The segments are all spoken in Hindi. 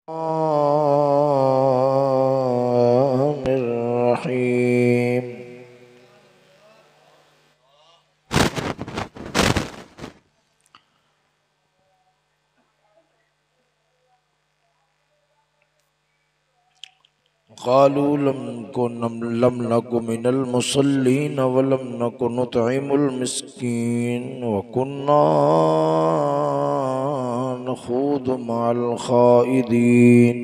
रहीम। क़ालू लम नकु मिनल मुसल्लीन वलम नकु नुतइमुल मिस्कीन व कुन्ना नख़ूदु मअल ख़ाइदीन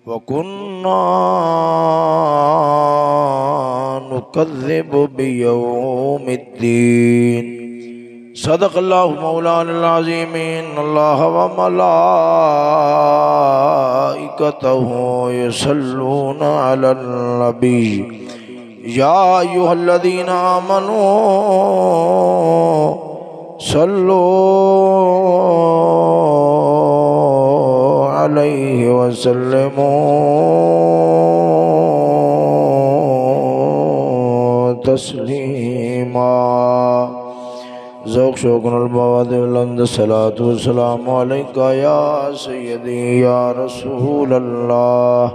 व कुन्ना नुकज़्ज़िबु बियौमिद्दीन। सदक़ल्लाहु मौलानल अज़ीम। इन्नल्लाह व मलाइकतहु युसल्लूना अलन नबी या अय्युहल्लज़ीना आमनू सल्लू अलैहि व सल्लिमू तस्लीमा। ज़ौक़ शौक़ुल बवादिल सलातु वस्सलामु अलैका या सय्यदी या रसूल अल्लाह।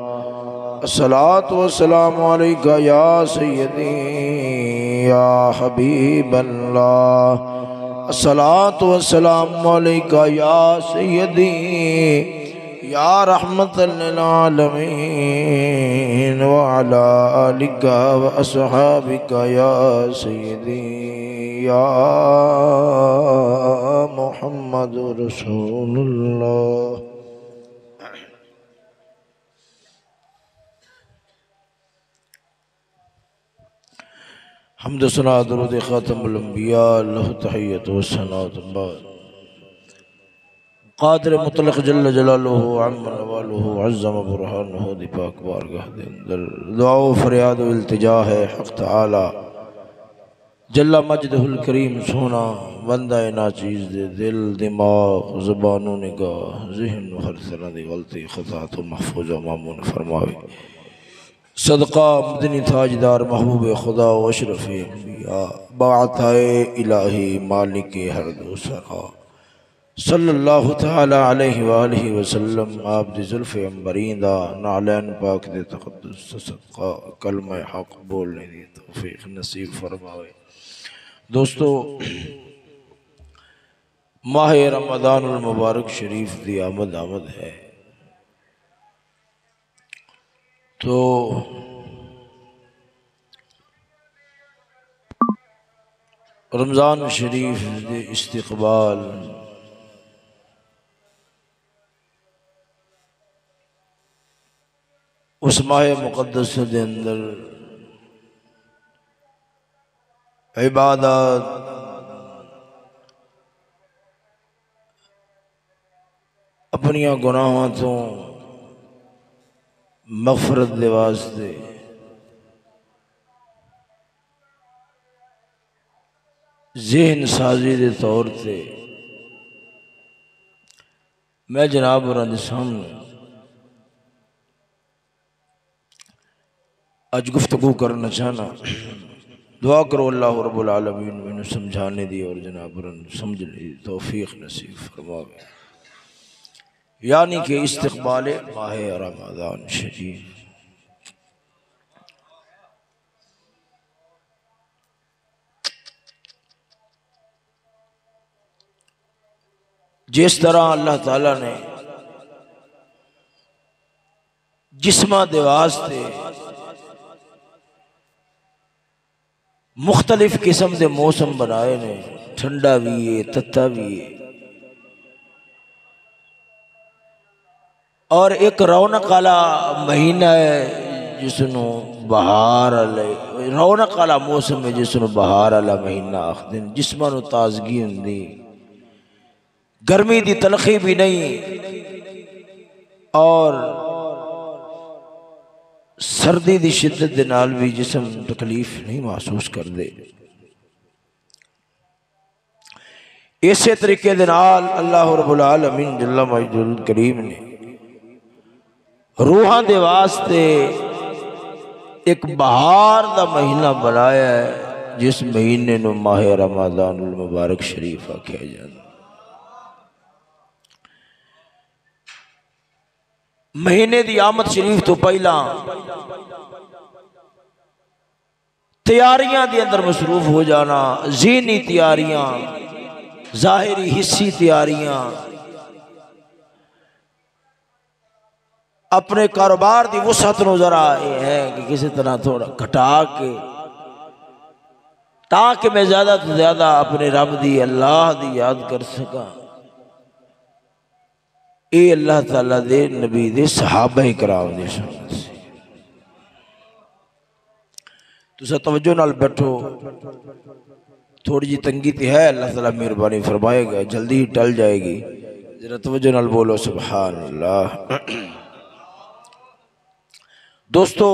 अस्सलातु वस्सलामु अलैका या सय्यदी या हबीब अल्लाह। अस्सलातु वस्सलामु अलैका या सय्यदी या रहमतल लिल आलमीन व अला आलिका व अस्हाबिका या सय्यदी या मुहम्मदुर रसूलुल्लाह। हम्द सना दुरूद ख़ातमुल अंबिया लहु तहिय्यत व सनात बाद। क़ादिर मुतलक़ जल्ल जलालुहु अम्मा नवालुहु अज़्ज़म बुरहानुहु दी पाक बारगाह दे अंदर दुआ व फरियाद व इल्तिजा है हक़ तआला जल्ला मजदहुल करीम सोना बंदा नाचीज़ दे दिल दिमाग ज़ुबानो निगाह ज़हन हर तरह दी गलती ख़ता तो महफूज़ व मामून फरमावे। सदका मदनी ताजदार महबूब खुदा व अशरफ़ अंबिया बाअताए इलाही मालिक हर दूसरा सल्लल्लाहु तआला अलैहि व आलिहि वसल्लम। आप दी ज़ुल्फ़े अंबरींदा नालैन पाक दे तक़द्दुस सदका कलमा हक़ बोलने दी तौफ़ीक़ नसीब फरमावे। दोस्तों, माह रमज़ानुल मुबारक शरीफ दी आमद है। तो रमज़ान शरीफ दे इस्तिक़बाल उस माह मुक़द्दस दे अंदर इबादत अपनिया गुनाहों तो मग़फ़रत दे वास्ते ज़हन साजी दे तौर पे मैं जनाब होरां दे सामने अज गुफ्तगू करना चाहना। दुआ करो अल्लाह रब्बुल आलमीन मैंने समझाने दी और जनाब समझने दी तौफीक नसीब फरमावे। यानी कि इस्तिक़बाल माह रमज़ान शरीफ। जिस तरह अल्लाह ताला ने जिस्मां दे वास्ते मुख्तलिफ किस्म के मौसम बनाए ने, ठंडा भी है तत्ता भी है, और एक रौनक वाला महीना है जिसनों बहार वाले रौनक वाला मौसम है जिसनों बहार वाला महीना आखदे। जिस्मां नूं ताजगी हुंदी, गर्मी की तलखी भी नहीं और सर्दी की शिद्दत दे नाल भी जिसम तकलीफ नहीं महसूस करते। इसे तरीके दे नाल अल्लाह रब्बुल आलमीन जल्ला मजदुल करीम ने रूहां दे वास्ते एक बहार का महीना बनाया है जिस महीने नूं माह रमज़ानुल मुबारक शरीफ आख्या जाता। महीने की आमद शरीफ तो पहला तैयारियां के अंदर मसरूफ हो जाना, ज़हनी तैयारियां, ज़ाहिरी हिस्सी तैयारियां, अपने कारोबार की वसअत नूं जरा है कि किसी तरह थोड़ा घटा के, ताकि मैं ज्यादा तो ज्यादा अपने रब दी अल्लाह दी याद कर सका। ये अल्लाह ताला दे नबी दे सहाबा कराम दी सुन्नत सी। तुसा तवज्जो नाल बैठो, थोड़ी जी तंगी तो है, अल्लाह ताला मेहरबानी फरमाएगा, जल्दी ही टल जाएगी। जरा तवज्जो नाल बोलो सुभान अल्लाह। दोस्तों,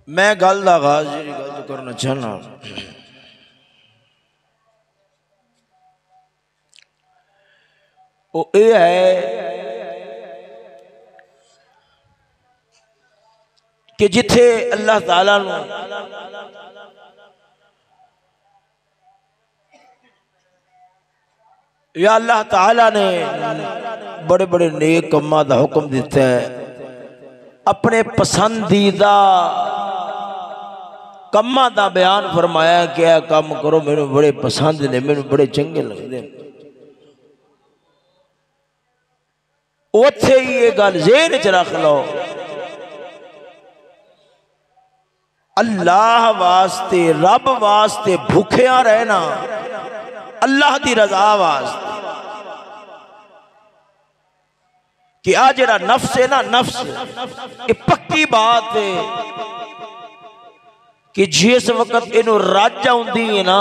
मैं गल दा आगाज जी गल तो करना चाहना, वो ये है कि जिथे अल्लाह ताला या अल्लाह ताला ने बड़े बड़े नेक कम्मां दा हुक्म दिता है, अपने पसंदीदा कम्मां दा बयान फरमाया कि यह कम करो, मैनू बड़े पसंद ने, मैनू बड़े चंगे लगते। उथे ही ये गल ज़हन च रख लो, अल्लाह वास्ते, रब वास्ते भूखिया रहना, अल्लाह की रजा वास्ते। कि आ जरा नफ्स है ना, नफ्स ये पक्की बात है कि जिस वक्त इनू रज आउंदी है ना,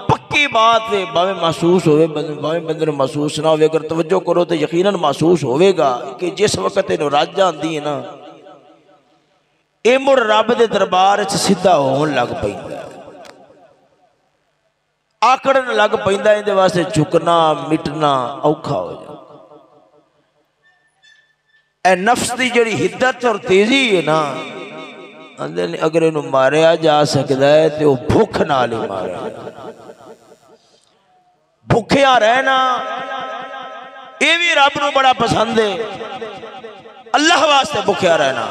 पक्की बात है, भावे महसूस होवे, भावे बंदे नूं महसूस ना होवे, अगर तवज्जो करो तो यकीनन महसूस होवेगा कि जिस वक्त इनू रज आंदी है ना, ये मुड़ रब दे दरबार च सीधा होन लग पैंदा, आकड़न लग पैंदा, इहदे वास्ते झुकना मिटना औखा हो जाता। ए नफ्स की जिहड़ी हिद्दत और तेजी है ना, अगर इनू मारिया जा सकता है तो वह भुख नाल ही मारे। भुखिया रहना ये भी रब नूं बड़ा पसंद है, अल्लाह वास्ते भुखिया रहना,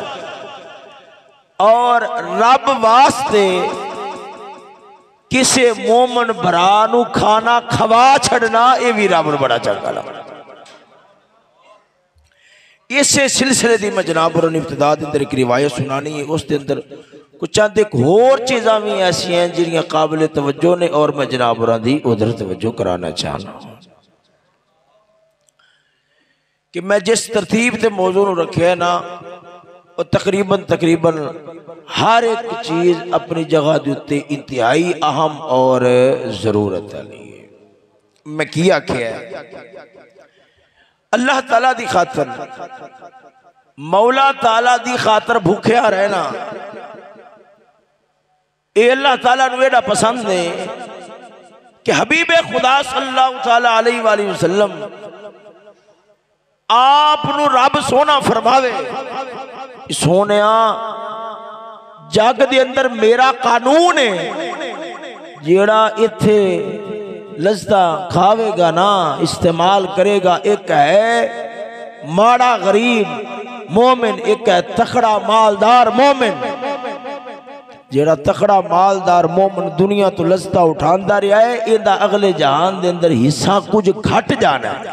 और रब वास्ते किसी मोमन भरा नूं खाना खवा छड़ना, ये भी रब नूं बड़ा चंगा लगदा। इसे सिलसिले की मैं जनाब और इब्तिदा के अंदर एक रिवायत सुनानी है, उसके अंदर कुछ चंद एक होर चीज़ा भी ऐसिया हैं जिहड़ियां काबिल तवज्जो ने, और मैं जनाब और दी उधर तवज्जो कराना चाहना कि मैं जिस तरतीब से मौजू नूं रखे ना, वो तकरीबन हर एक चीज़ अपनी जगह के उत्ते इंतहाई अहम और जरूरत वाली है। मैं की आख्या अल्लाह ताला दी खातर, मौला ताला दी खातर भूखिया रहना, ये अल्लाह ताला नूं एड़ा पसंद है कि हबीब खुदा सल्लल्लाहु ताला अलैहि वसल्लम आप नूं रब सोना फरमावे, सोनिया जग दे अंदर मेरा कानून है, जेड़ा इत्थे लज्जा खावेगा ना, इस्तेमाल करेगा, एक है माड़ा गरीब मोमिन, एक है तकड़ा मालदार मोमिन। जेड़ा तकड़ा मालदार मोमिन दुनिया तो लज्जा उठांदा रहा है, इहदा अगले जहान दे अंदर हिस्सा कुछ घट जाना है,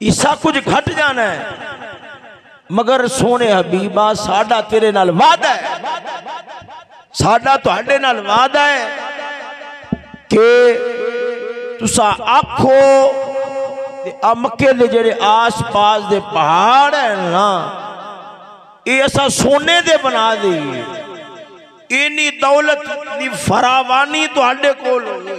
हिस्सा कुछ घट जाना है। मगर सोने हबीबा साडा तेरे नाल वादा है, साडा तुहाडे नाल वादा है कि तुसा आखो मक्के दे जेड़े आस पास दे पहाड़ है ना, ये असा सोने दे बना दी, इन्नी दौलत दी फरावानी तुहाडे कोल होवे।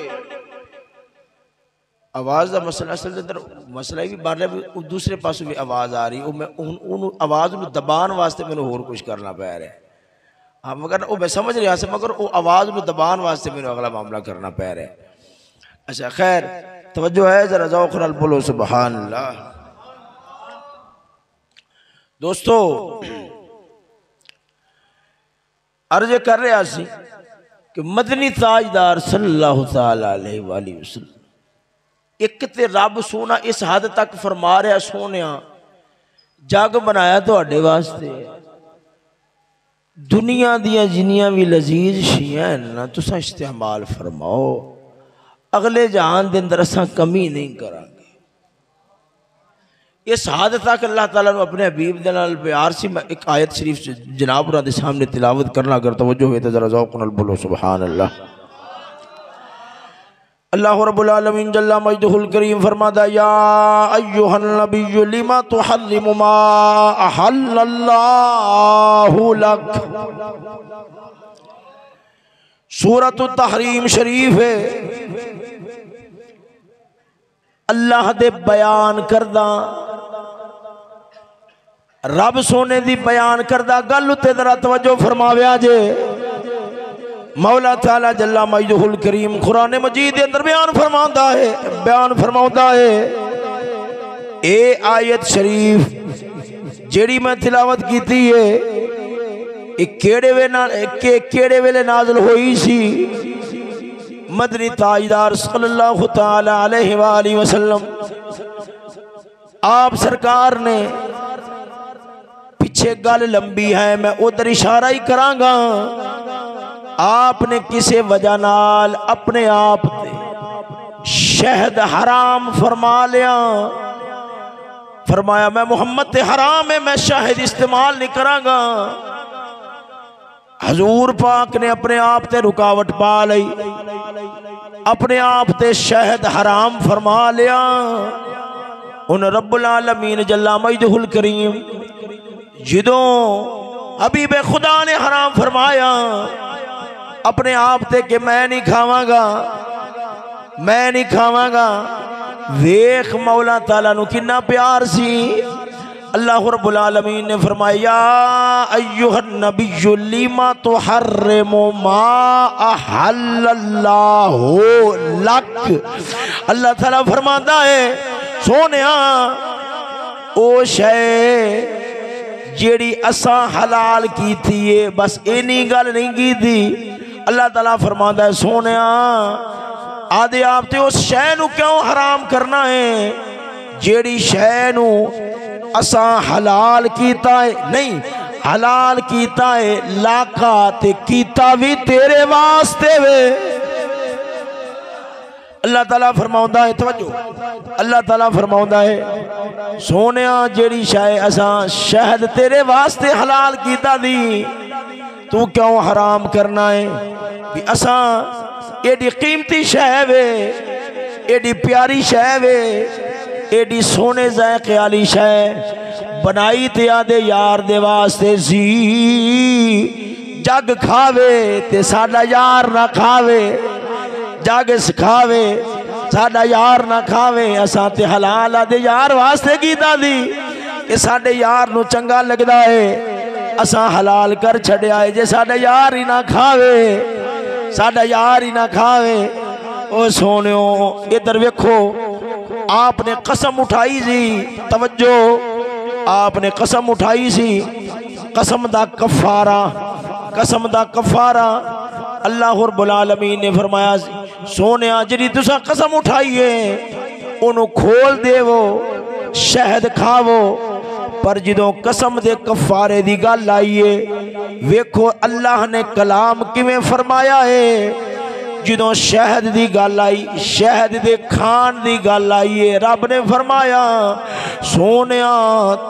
आवाज़ का मसला असल अंदर मसला भी बाहर भी दूसरे पासों भी आवाज़ आ रही, मैं उन आवाज़ में दबाने वास्ते मैंने होर कुछ करना पै रहा है। हाँ, मगर वो मैं समझ रहा से, मगर वो आवाज़ में दबाने वास्ते मैंने अगला मामला करना पै रहा है। अच्छा खैर, तवज्जो है, जरा ज़ौक़ नाल बोलो सुभान अल्लाह। दोस्तों, अर्ज़ कर रहा सी कि मदनी ताजदार सल्लल्लाहु ताला अलैहि वसल्लम एक ते रब सोना इस हद तक फरमा रहा सोने जग बनाया तुहाडे वास्ते दुनिया दियां जिन्नियां भी लजीज शियां ना तुसां इस्तेमाल फरमाओ अगले जहान दे अंदर असां कमी नहीं करांगे। इस हद तक अल्लाह ताला ने अपने हबीब दे नाल प्यार सी। मैं एक आयत शरीफ जनाब उन्हां दे सामने तिलावत करना, अगर तवज्जो हो तो जरा ज़ौक़ नाल बोलो सुभान अल्लाह। अल्लाह रब्बुल आलमीन जल्ला मजदुहुल करीम फरमाता या अय्युहन नबिय्यु लिमा तुहर्रिमु मा अहल्लल्लाहु लक। सूरत तहरीम शरीफ है अल्लाह दे बयान करदा रब सोने दी बयान करदा गल उत्ते जरा तवज्जो फरमाविया जे। मौला ताला जल्ला मजदुहुल करीम कुरान मजीद के अंदर बयान फरमाता है ए आयत शरीफ जेड़ी मैं तिलावत की है केड़े वेले नाज़िल हुई सी। मदनी ताजदार सल्लल्लाहु ताला अलैहि वसल्लम आप सरकार ने पीछे गल लंबी है मैं उधर इशारा ही करांगा। आपने किसी वजह नाल अपने आप ते शहद हराम फरमा लिया। फरमाया मैं मोहम्मद ते हराम है मैं शहद इस्तेमाल नहीं करांगा। हजूर पाक ने अपने आप ते रुकावट पा ली, अपने आप ते शहद हराम फरमा लिया। उन रब्बुल आलमीन जल्ला मजदुहुल करीम जिदों हबीब खुदा ने हराम फरमाया अपने आप ते कि मैं नहीं खावांगा। वेख मौला ताला नु किन्ना प्यार सी। अल्लाह रब्बुल आलमीन ने फरमाया अय्युहन नबिय्यु लिमा तुहर्रिमु मा अहल्लल्लाहु लक। अल्लाह ताला फरमाता है सोनिया ओ शै जेड़ी असा हलाल की थी बस इन्नी गल नहीं की थी। अल्लाह ताला फरमाता है सोने आदे आप ते उस शै नू क्यों हराम करना है जेड़ी शै नू असा हलाल कीता है। नहीं हलाल कीता है लाका ते कीता भी तेरे वास्ते वे। अल्लाह ताला फरमाउंदा है तवज्जो अल्लाह ताला फरमाउंदा है सोने जेड़ी शै असा शहद तेरे वास्ते हलाल कीता दी तू क्यों हराम करना है। भी असा एडी कीमती शै वे एडी प्यारी शै वे एडी सोने ज़ायक़े वाली शै बनाई ते आदे यार दे वास्ते सी। जग खावे ते साडा यार ना खावे, जग सिखावे साडा यार ना खावे। असा ते हलाल आदे यार वास्ते कीता दी कि साडे यार नू चंगा लगदा है असा हलाल कर छड़िया है। जे साडा यार ही ना खावे साडा यार ही ना खावे। ओ सोनियो इधर वेखो आपने कसम उठाई सी तवज्जो आपने कसम उठाई सी कसम दा कफारा अल्लाह रब्बुल आलमीन ने फरमाया सोने जिहड़ी तुसा कसम उठाई है ओनू खोल देवो शहद खावो। पर जदों कसम दे कफारे दी गल आई है वेखो अल्लाह ने कलाम किवें फरमाया है। जदों शहद दी गल आई शहद दे खान दी गल आई है रब ने फरमाया सोने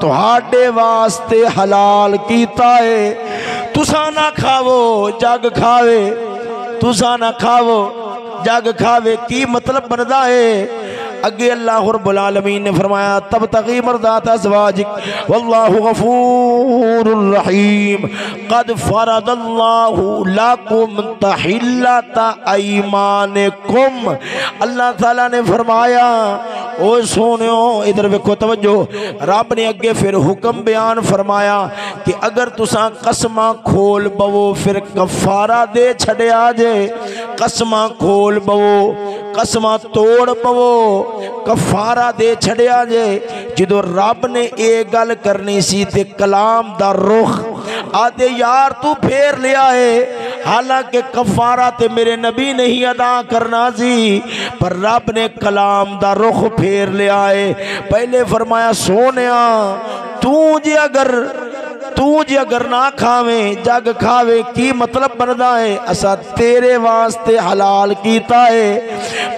तुहाडे वास्ते हलाल कीता है तुसा ना खावो जग खावे, तुसा ना खावो जग खावे। की मतलब बनता है अगे अल्लाह रब्बुल आलमीन ने फरमाया तब तगी मर्दात अज़वाजिक वल्लाहु गफूरुर रहीम कद फरदल्लाहु लकुम तहिल्लता ऐमानिकुम। अल्लाह ताला ने फरमाया ओ सोनियो इधर वेखो तवज्जो रब ने अगे फिर हुक्म बयान फरमाया कि अगर तुसा कसमां खोल बवो फिर कफारा दे छड़िया जे। कसमां खोल बवो कसमां तोड़ पवो कफारा दे छड़िया जे। जदों रब ने ये गल करनी सी ते कलाम दा रुख आदे यार तू फेर लिया है हालांकि कफारा ते मेरे नबी ने ही अदा करना सी, पर रब ने कलाम दा रुख फेर लिया है। पहले फरमाया सोनिया तू जे अगर ना खावे जग खावे की मतलब बनता है, असा तेरे वास्ते हलाल कीता है।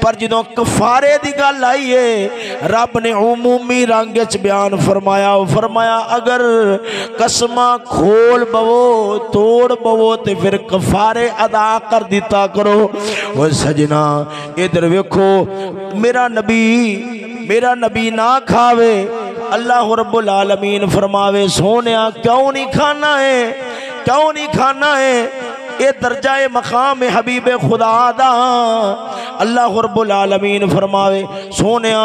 पर जो कफारे की गल आई है रब ने उमूमी रंग च बयान फरमाया अगर कसमा खोल बवो तोड़ बवो तो फिर कफारे अदा कर दिता करो। वो सजना इधर वेखो, मेरा नबी ना खावे, अल्लाह रब्बुल आलमीन फरमावे सोनिया क्यों नहीं खाना है, ये दर्जा मकाम हबीब खुदा दा। अल्लाह रब्बुल आलमीन फरमावे सोनिया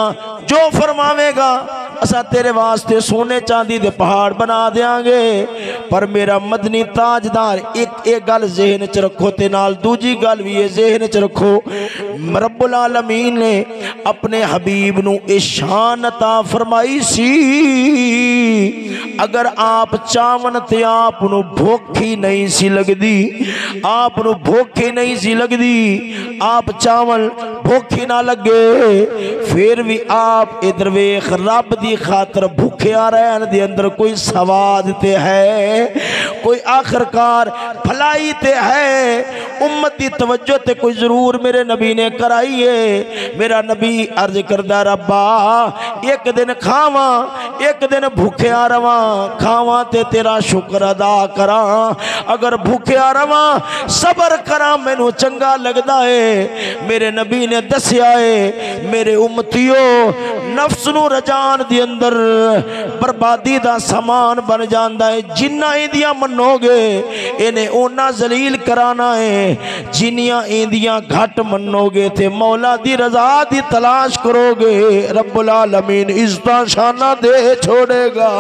जो फरमावेगा असा तेरे वास्ते सोने चांदी दे पहाड़ बना देंगे। पर मेरा मदनी ताजदार एक गल ज़हन च रखो ते नाल दूजी गल भी ये ज़हन च रखो, रब्बुल आलमीन ने अपने हबीब नू ये शान अता फरमाई सी, अगर आप चावन ते आप नू भुख ही नहीं सी लगदी, आप नू भुख ही नहीं सी लगदी, आप चावल भुख ही ना लगे, फिर भी आप इधर वेख रब दी खातर भूखिया रहन दे अंदर कोई सवाद ते है, कोई आखिरकार भलाई ते है। उम्मत की तवज्जो ते कोई जरूर मेरे नबी ने कराई है। मेरा नबी अर्ज करदा रब्बा एक दिन खावा एक दिन भूखिया रवा, खावा ते तेरा शुक्र अदा करा, अगर भूखिया रवा सबर करा मैनू चंगा लगदा है। मेरे नबी ने दसिया है मेरे उम्मतियो नफ्स नू रजान दे अंदर बर्बादी दा समान बन जाता है, जिन्ना इंदियां मनोगे इन्हें ओना जलील कराना है, जिन्नियां इंदियां घट मनोगे ते मौला दी रजा दी तलाश करोगे रब्बुल आलमीन इज्जत शाना दे छोड़ेगा।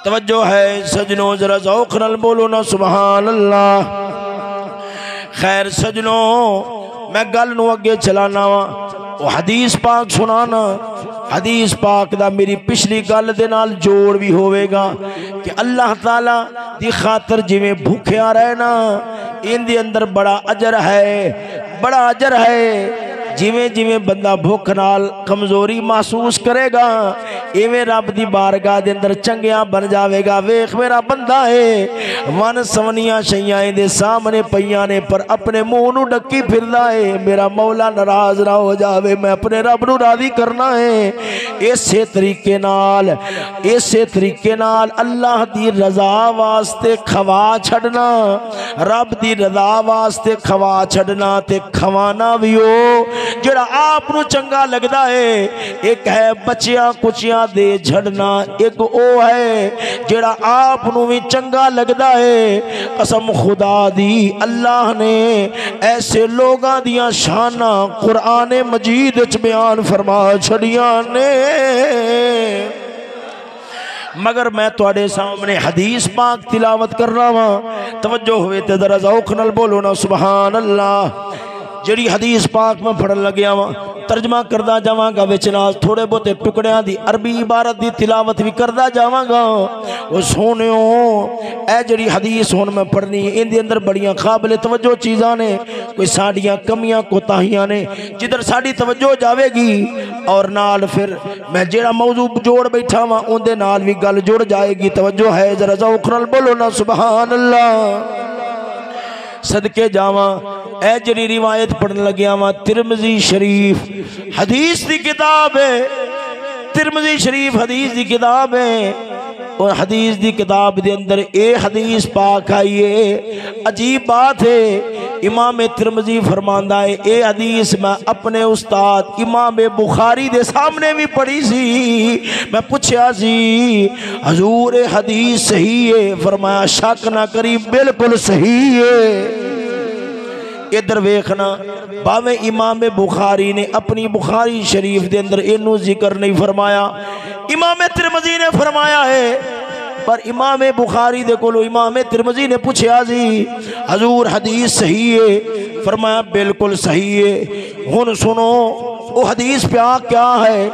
तवज्जो है सजनों जरा ज़ौक़ नाल बोलो ना सुभान अल्लाह। खैर सजनों मैं गल नू अगे चलाना वा, वो हदीस पाक सुनाना, हदीस पाक दा मेरी पिछली गल दे नाल जोड़ भी होवेगा कि अल्लाह ताला दी खातर जिवें भूखिया रहना इंदे अंदर बड़ा अजर है, जिमें जिमें बंदा भुख नाल कमजोरी महसूस करेगा इवें रब दी बारगाह दे अंदर चंगिया बन जाएगा। वेख मेरा बंदा है वन सवनिया शैयां दे सामने पईयां ने पर अपने मुंह नू डकी फिरदा है, मेरा मौला नाराज ना हो जावे, मैं अपने रब नू राजी करना है। इसे तरीके नाल अल्लाह दी रजा वास्ते खवा छड़ना, रब दी रजा वास्ते खवा छड़ना ते खवाना भी हो जेड़ा आप नू चंगा लगदा है। एक है बचिया कुचिया दे झड़ना, एक ओ है जेड़ा आप नू भी चंगा लगदा है। कसम खुदा दी अल्लाह ने ऐसे लोगां दियां शाना कुरान मजीद च बयान फरमा छड़ियां ने, मगर मैं तुहाडे सामने हदीस पाक तिलावत कर रहा वा। तवज्जो होवे ते जरा ज़ौक़ नाल बोलो ना सुभान अल्लाह। जिहड़ी हदीस पाक में पढ़न लग्या वा तर्जमा करदा जावांगा, विच नाल थोड़े बहुते टुकड़ियां दी अरबी इबारत दी तिलावत भी करदा जावांगा। वो सोनियो ए जिहड़ी हदीस हुण मैं पढ़नी इहदे अंदर बड़ियां काबिल तवज्जो चीज़ां ने, कोई साडियां कमियां कोताहियां ने, जिधर साडी तवज्जो जावेगी और नाल फिर मैं जिहड़ा मौजू जोड़ बैठा वा उहदे नाल भी गल जुड़ जाएगी। तवज्जो है जरा ज़ौक़ नाल बोलो ना सुभान अल्लाह। सदके जावा ए जरी रिवायत पढ़न लग्या वा तिरमिज़ी शरीफ हदीस की किताब है, तिरमिज़ी शरीफ हदीस की किताब है और हदीस की किताब के अंदर ये हदीस पाक आई है। अजीब बात है इमाम तिरमिज़ी फरमांदा है ये हदीस मैं अपने उस्ताद इमाम बुखारी दे सामने भी पढ़ी सी। मैं पूछया सी हजूर ये हदीस सही है? फरमाया शक ना करी बिल्कुल सही है। इधर वेखना भावे इमाम बुखारी ने अपनी बुखारी शरीफ के अंदर इनू जिक्र नहीं फरमाया, इमाम तिरमिज़ी ने फरमाया है। पर इमाम बुखारी दे कोलो इमाम तिरमिज़ी ने पूछया जी हजूर हदीस सही है? फरमाया बिल्कुल सही है। हुन सुनो वो हदीस प्या क्या है।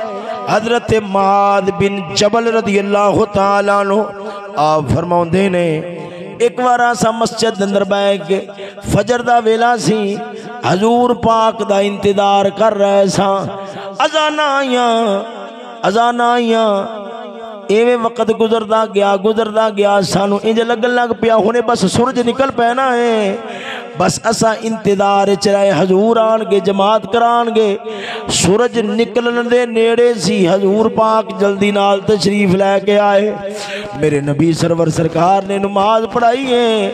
हजरत माद बिन जबल रज़ियल्लाहु ताला अन्हु आप फरमाउंदे ने एक बार असा मस्जिद अंदर बह के फजर दा वेला सी, हजूर पाक दा इंतजार कर रहे सा। अजाना आईया एवें वक्त गुजरदा गया सानू इंज लगन लग पिया हुणे बस सूरज निकल पैना है। बस असा इंतजार च रहे, हजूर आनगे जमात करानगे। सूरज निकलन दे नेड़े सी, हजूर पाक जल्दी नाल तशरीफ लैके आए। मेरे नबी सरवर सरकार ने नमाज पढ़ाई है।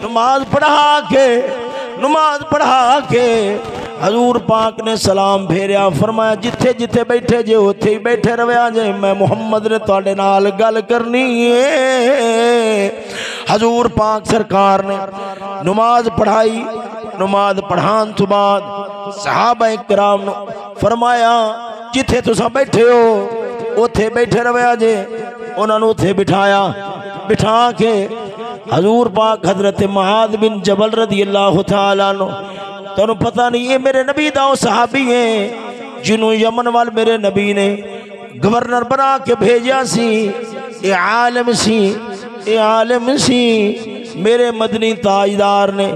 नमाज पढ़ा के हजूर पाक ने सलाम फेरिया, फरमाया जिथे जिथे बैठे जे उत्थे ही बैठे रहा जे, मैं मुहम्मद ने तुहाडे नाल गल करनी है। हजूर पाक सरकार ने नमाज पढ़ाई। नमाज पढ़ान तो बाद सहाबा किराम ने फरमाया जिथे तुसा बैठे हो उत्थे बैठे रहा जे। उन्होंने उत्थे बिठाया, बिठा के हजूर पाक हजरत मुआद बिन जबल रदी अल्लाह तआला अन्हु, तुहानू पता नहीं ये मेरे नबी दा सहाबी है जिन्हों यमन वाल मेरे नबी ने गवर्नर बना के भेजा सी। ये आलम सी मेरे मदनी ताजदार ने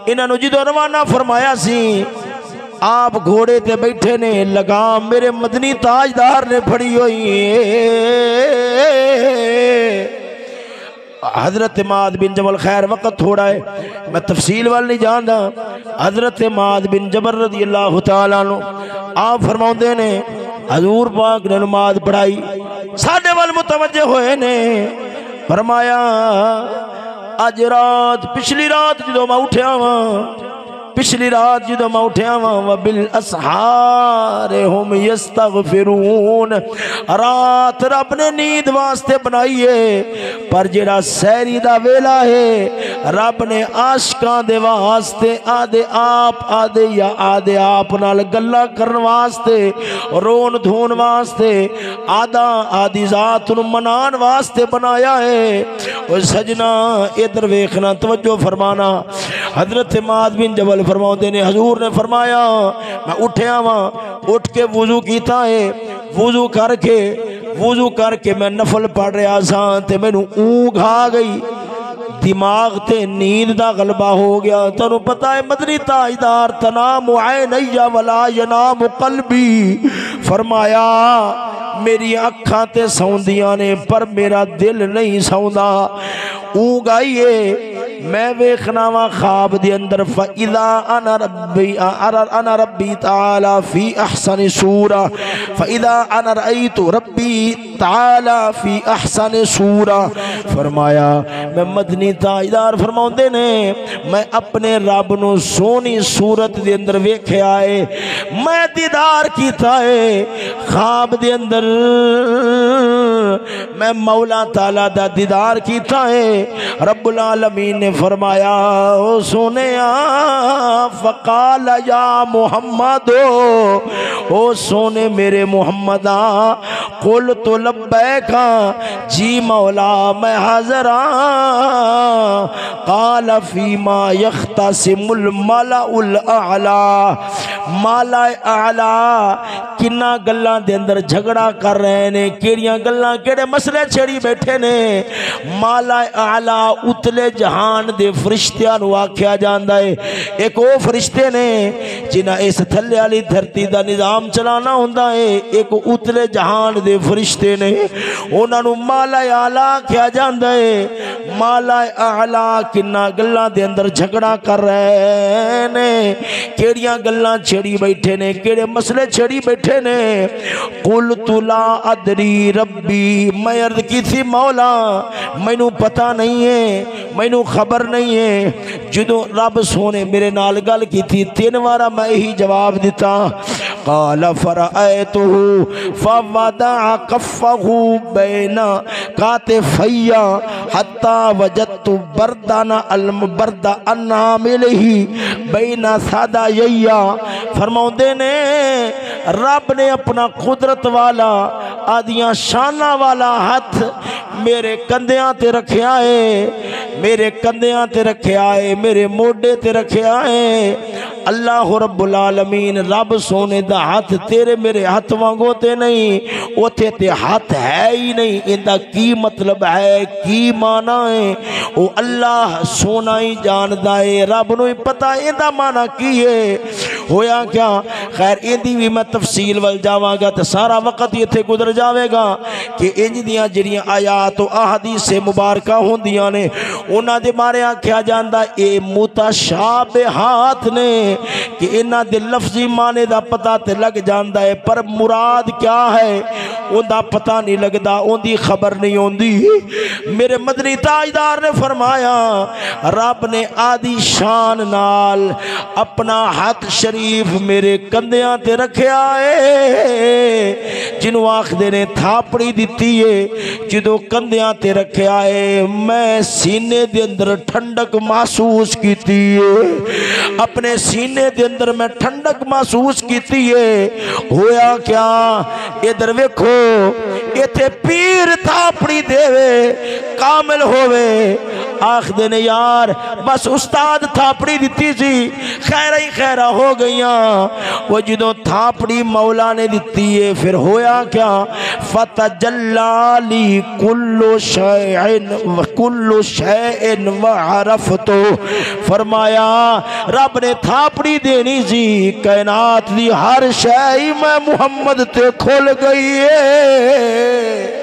इन्हों जो रवाना फरमाया सी, आप घोड़े ते बैठे ने, लगाम मेरे मदनी ताजदार ने फड़ी हुई है। हजरत मुआद बिन जबल, खैर वक्त थोड़ा है मैं तफसील वाल नहीं जानता। हजरत मुआद बिन जबल रज़ी अल्लाह तआला अन्हु आप फरमाते ने हजूर पाक ने नमाज पढ़ाई, साढ़े वाल मुतवज्जे होए ने। फरमाया अज रात पिछली रात जो मैं उठा वा बिल असहारे हुम यस्तगफिरून, रात रब ने नींद वास्ते बनाई है, पर जेड़ा सैरी दा वेला है रब ने आशिकां दे वास्ते आदे आप नाल गल्लां करन वास्ते, रोन धोन वास्ते, आदी जात नूं मनान वास्ते बनाया है। और सजना इधर वेखना, तवज्जो फरमाना। हजरत मुआद बिन जबल फरमाते ने हजूर ने फरमाया मैं उठया वा, उठ के वुजू कीता है, वुजू करके मैं नफल पढ़ रहा सा ते मैनू ऊँघ आ गई, दिमाग ते नींद दा गलबा हो गया। तुहानू पता है मदनी ताजदार तनाम ऐनैया वला यनाम कल्बी, फरमाया मेरी अखां ते सौंदियां ने पर मेरा दिल नहीं सौंदा। ऊँघ आई है, मैं वेखना वा ख्वाब दे अंदर फ़इज़ा अना रब्बी ताला फी अहसन सूरा, फ़इज़ा अना रअयतु रब्बी ताला फी अहसन सूरा। फरमाया मैं मदनी ताजदार फरमाउंदे ने मैं अपने रब नू सोहनी सूरत दे अंदर वेख्या है, मैं दीदार कीता है ख्वाब दे अंदर, मैं मौला ताला दा दीदार कीता है। रब्बुल आलमीन ने फरमाया ओ सोनिया, फ़क़ाल या मुहम्मद, ओ सोने मेरे मुहम्मदा, कुल तो लब्बैका, जी मौला मैं हाज़िर आं। क़ाल फ़ीमा यख़्तसिमुल मलाउल आला, माला आला किन्ना गल्लां दे अंदर झगड़ा कर रहे ने, केड़ियां गल्लां केड़े मसले छेड़ी बैठे ने। माला आला उतले जहान दे फरिश्तियां नूं आख्या जांदा है। एक वो फरिश्ते ने जिन्हां इस थल्ले वाली धरती दा निज़ाम चलाना हुंदा है, एक उतले जहान दे फरिश्ते ने, उन्हां नूं माला आला आख्या जांदा है। माला आला किन्ना गल्लां दे अंदर झगड़ा कर रहे ने, केड़ियां गल्लां छेड़ी बैठे ने, केड़े मसले छेड़ी बैठे ने। कुल तुला अदरी रब्बी, मैं अर्ज की थी मौला मैनू पता नहीं है, मैनू खबर नहीं है। जो रब सोने मेरे नाल गल की थी 3 बार मैं यही जवाब दिता। क़ाल फ़रअयतुहु फ़वदअ कफ़्फ़हु बैना कातिफ़ैया हत्ता वजदतु बर्दा अन्नामिलही बैना सादायैया। फरमाउंदे ने रब ने अपना कुदरत वाला आदियां शाना वाला हथ मेरे कंधियां ते रखिया है। मेरे कंधियां ते रखिया है, मेरे मोढे ते रखिया है। अल्लाह रब्बुल आलमीन रब सोने दा हाथ तेरे मेरे हाथ वांगो ते नहीं, उथे ते हाथ है ही नहीं। इंदा की मतलब है, की माना है, वो अल्लाह सोना ही जानदा है, रब नूं ही पता इंदा माना की है। होया क्या, खैर इंदी भी मैं तफसील वल जावांगा तो सारा वक्त ही इत्थे गुजर जाएगा कि इंज दियां जिहड़ियां आयात अहदीस मुबारका होंदियां ने उन्हां दे बारे आख्या जांदा ए मुतशाबिहात ने कि इन्हां दे लफ्जी माने दा पता ते लग जांदा है, पर मुराद क्या है उनका पता नहीं लगता, उनकी खबर नहीं होंदी। मेरे मदनी ताजदार ने फरमाया रब ने आदि शान नाल अपना हाथ शरीफ मेरे कंधियां ते रखिया है, जिन्हों आखदे ने थापड़ी दिती है। जो कंधियां ते रखिया है मैं सीने दे अंदर ठंडक महसूस की है, अपने सीने दे अंदर मैं ठंडक महसूस की है। होया क्या, इधर वेखो इथे पीर थापड़ी देवे कामिल होवे, आखदे ने यार बस उस्ताद थापड़ी दिती सी खैरा ही खैरा हो गईया। वो जो थापड़ी मौला ने दिती है फिर होया क्या, फतजल्लाली कुल्लु शैइन व अरफ़तो, फरमाया रब ने थापड़ी देनी सी, कायनात दी हर शै मैं मुहम्मद ते खुल गई है।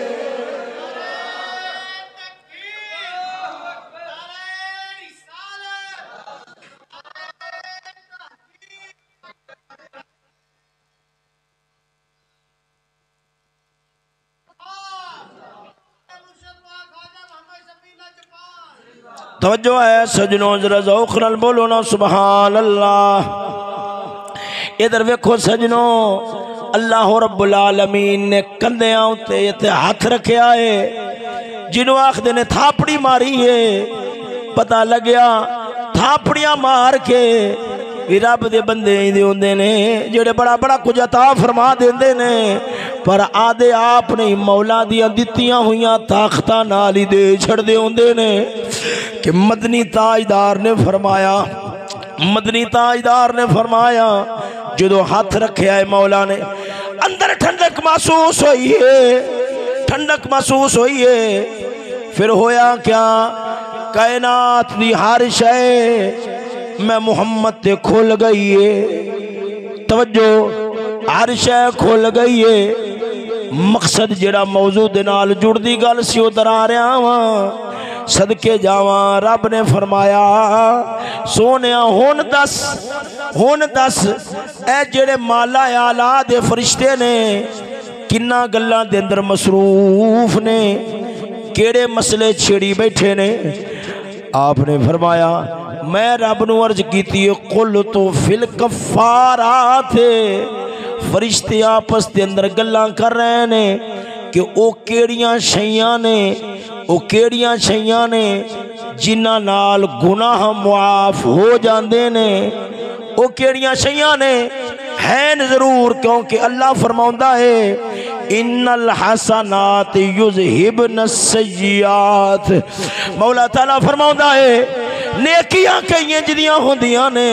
तवज्जो है सजनों, जरा ज़ौक़ नाल बोलो ना सुभान अल्लाह। इधर वेखो सजनों, अल्लाह रब्बुल आलमीन ने कंधियां उत्ते इत्थे हाथ रखिया है, जिन्हों आखदे ने थापड़ी मारी है। पता लग्या थापड़ियां मार के भी रब दे बंदे ही होंदे ने जेड़े बड़ा बड़ा कुछ अता फरमा देंदे ने, पर आदे आप नहीं मौला दियां दित्तियां हुईयां ताकतां नाल ही दे छड़दे होंदे ने। कि मदनी ताजदार ने फरमाया, मदनी ताजदार ने फरमाया जो हाथ रखे है मौला ने अंदर ठंडक महसूस हुई है, ठंडक महसूस हुई है। फिर होया क्या, कायनात दी हर शै मैं मुहम्मद ते खुल गई है। तवज्जो, हर शै खुल गई है। मकसद जेड़ा मौजू दे नाल जुड़दी गल सी उधर आ रहा वां, सदके जावा। रब ने फरमाया सोनिया हुन दस ए जेड़े माला आला दे फरिश्ते ने किन्ना गल्लां दे अंदर मसरूफ ने, केड़े मसले छेड़ी बैठे ने। आपने फरमाया मैं रब नूं अर्ज कीती कुल तो फिल कफारात, फरिश्ते आपस के अंदर गल्लां कर रहे ने कि वो केड़ियां शैयां ने, वो केड़ियां शैयां ने जिन्हां नाल गुनाह मुआफ हो जांदे ने। वो केड़ियां शैयां ने हैं जरूर, क्योंकि अल्लाह फरमाउंदा है इन्नल हसनात युज़हिबन सय्यात। मौला ताला फरमाउंदा है नेकियां कई जिदियां होंदियां ने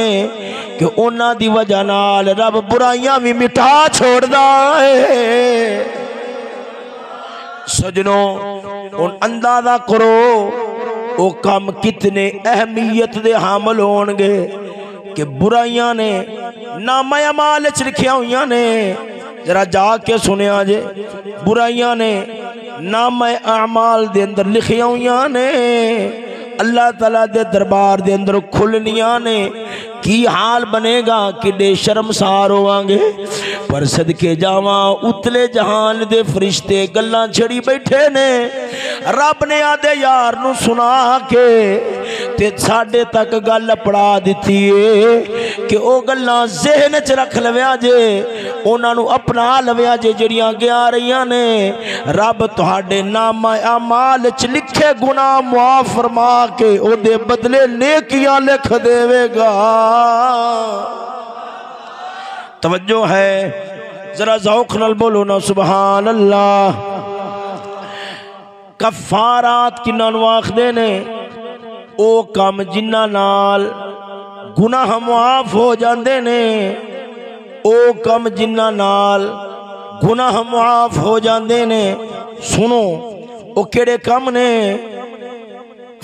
कि उन्हां दी वजह नाल रब बुराइयां भी मिटा छोड़दा है। सजनों उन अंदाजा करो वो काम कितने अहमियत दे हामिल होणगे कि बुराइयां ने नामा अमाल च लिखिया हुई ने। जरा जाके सुनिया जे, बुराइयां ने नामा अमाल दे अंदर लिखिया हुई ने, अल्लाह ताला दे दरबार दे अंदर खुलनिया ने। की हाल बनेगा, किडे शर्मसार होवांगे। पर सदके जावा उतले जहान दे फरिश्ते गल्लां छड़ी बैठे ने। रब ने आदे यार नू सुना के ते साडे तक गल पड़ा दिती है कि ओ गल्लां ज़हन च रख लविया जे, उन्हां नू अपना लविया जे जड़ियां गया रहियां ने। रब तुहाडे नामा अमाल च लिखे गुनाह मुआफ फरमा के ओदे बदले नेकियां लिख देवेगा। तवज्जो है, जरा ज़ौक़ नाल बोलो ना सुभान अल्लाह। कफ़ारात किन्हां नूं आखदे ने, ओ काम जिन्हां नाल गुनाह मुआफ हो जाते ने, ओ काम जिन्हां नाल गुनाह मुआफ हो जाते ने। सुनो ओ केड़े काम ने?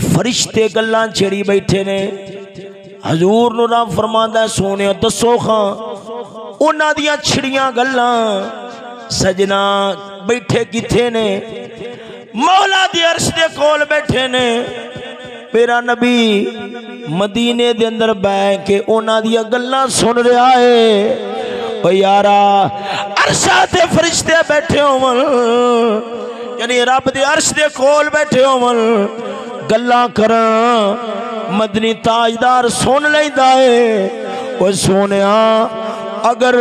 फरिश्ते गल्लां छेड़ी बैठे ने। हजूर नूं रब फरमांदा है सोने दसो खां उन्हां दियां छिड़ियां गल्लां सजना बैठे किथे ने? मौला दी अर्श दे कोल बैठे ने। मेरा नबी मदीने दे अंदर बैठ के उन्हां दियां गल्लां सुन रहा है। ओ यारा अर्शा ते फरिश्ते बैठे होवन, यानी रब दे अर्श दे कोल बैठे होवन, गल्लां करन मदनी ताजदार सुन लैंदा है। ओ सोनिया अगर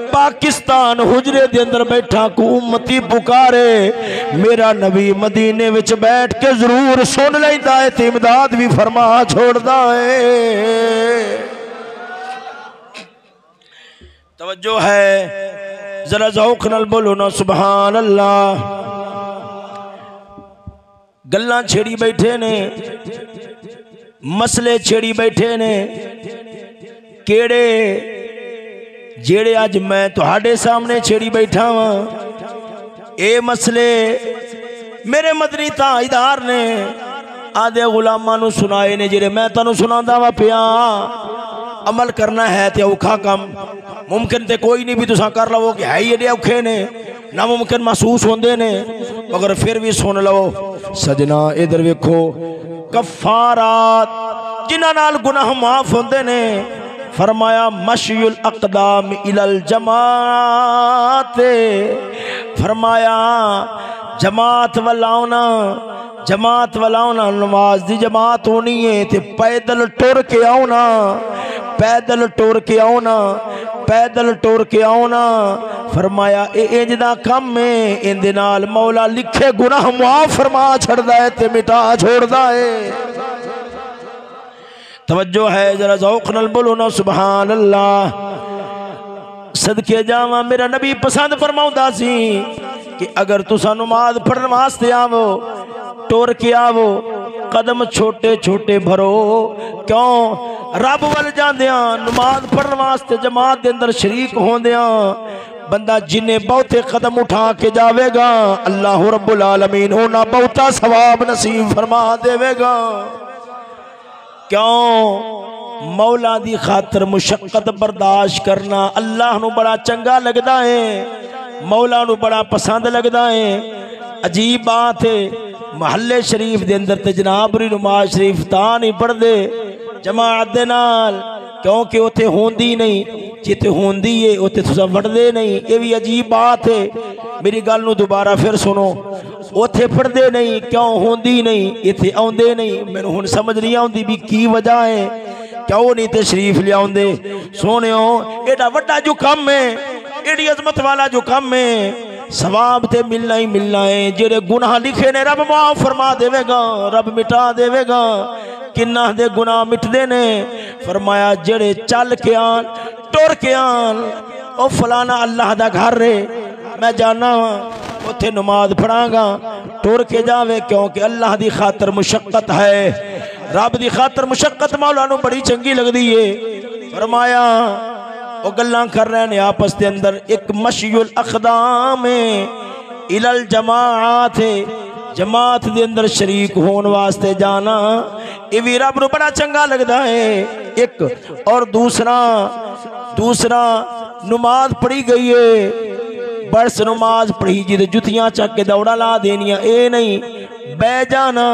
पाकिस्तान हुजरे दे अंदर बैठा को उम्मती पुकारे, मेरा नबी मदीने विच बैठ के जरूर सुन लैंदा है ते इमदाद भी फरमा छोड़दा है। तवज्जो है, जरा ज़ौक़ नाल बोलो ना सुभान अल्लाह। गल्लां छेड़ी बैठे ने, मसले छेड़ी बैठे ने, केड़े जेड़े अज मैं तुहाडे सामने छेड़ी बैठा वां। ए मसले मेरे मदनी ताजदार ने आदे गुलामां नूं सुनाए ने, जेड़े मैं तुहानूं सुनांदा वा पिया। अमल करना है ते औखा काम, मुमकिन ते कोई नहीं भी तुसां कर लवो कि है ही एडे औखे ने, नामुमकिन महसूस होंदे ने, मगर फिर भी सुन लो सजना। इधर वेखो कफारात जिन्हां नाल गुनाह माफ होंदे ने। फरमाया मशयुल अक़दाम इलल जमात, फरमाया जमात वलाउना, जमात वलाउना नमाज दी जमात होनी है ते पैदल टुर के आउना, पैदल टुर के आउना, पैदल टुर के आउना। फरमाया इंज दा कम है, इंदे नाल मौला लिखे गुनाह मुआफ फरमा छड़दा है ते मिटा छोड़दा है। तवज्जो है, जरा ज़ौक़ नाल बोलो ना सुभान अल्लाह। सदके जावा मेरा नबी पसंद फरमाउंदा सी कि अगर तुसा नमाज पढ़ने वास्ते आवो, टुर के आवो, कदम छोटे छोटे भरो। क्यों? रब वल जांदियां नमाज पढ़ने वास्ते जमात दे अंदर शरीक होंदियां बंदा जिन्हें बहुते कदम उठा के जावेगा, अल्लाह रब्बुल आलमीन उन्हां बहुता सवाब नसीब फरमा देवेगा। क्यों? मौला दी खातर मुशक्कत बर्दाश्त करना अल्लाह नू बड़ा चंगा लगदा है, मौला नू बड़ा पसंद लगदा है। अजीब बात है, महल्ले शरीफ दे अंदर ते जनाब री नमाज शरीफ तां नहीं पढ़दे जमात दे नाल, क्योंकि उत्थे होंदी नहीं, जिथे होंदी है उत्थे तुसा वड़दे नहीं। ये भी अजीब बात है, मेरी गल नू दोबारा फिर सुनो। उत्थे पढ़दे नहीं, क्यों? होंदी नहीं, इत्थे आउंदे नहीं। मैनू हुण समझ नहीं आउंदी भी की वजह है, क्यों नहीं ते शरीफ लियाउंदे। सोनियो एडा वड्डा जो काम है, एडी अजमत वाला जो काम है, सवाब ते मिलना ही मिलना है। जेड़े गुनाह लिखे ने रब माफ फरमा देवेगा, रब मिटा देवेगा। किन्ना दे गुनाह मिटदे ने? फरमाया जेड़े चल के आन, टुर के आन, ओ फलाना अल्लाह दा घर रे, मैं जाना उत्थे नमाज पढ़ांगा, टुर के जावे, क्योंकि अल्लाह दी खातर मुशक्कत है। रब दी खातर मुशक्कत मौला नू बड़ी चंगी लगदी है। फरमाया वो गल्लां कर रहे ने आपस के अंदर, एक मशयुल अक़दाम इलल जमात, जमात दे अंदर शरीक होने वास्ते जाना, ये भी रब नू बड़ा चंगा लगदा है। एक और दूसरा नमाज पढ़ी गई है, बस नमाज पढ़ी जी जुतियां चक के दौड़ा ला देनिया, ये नहीं, बह जाना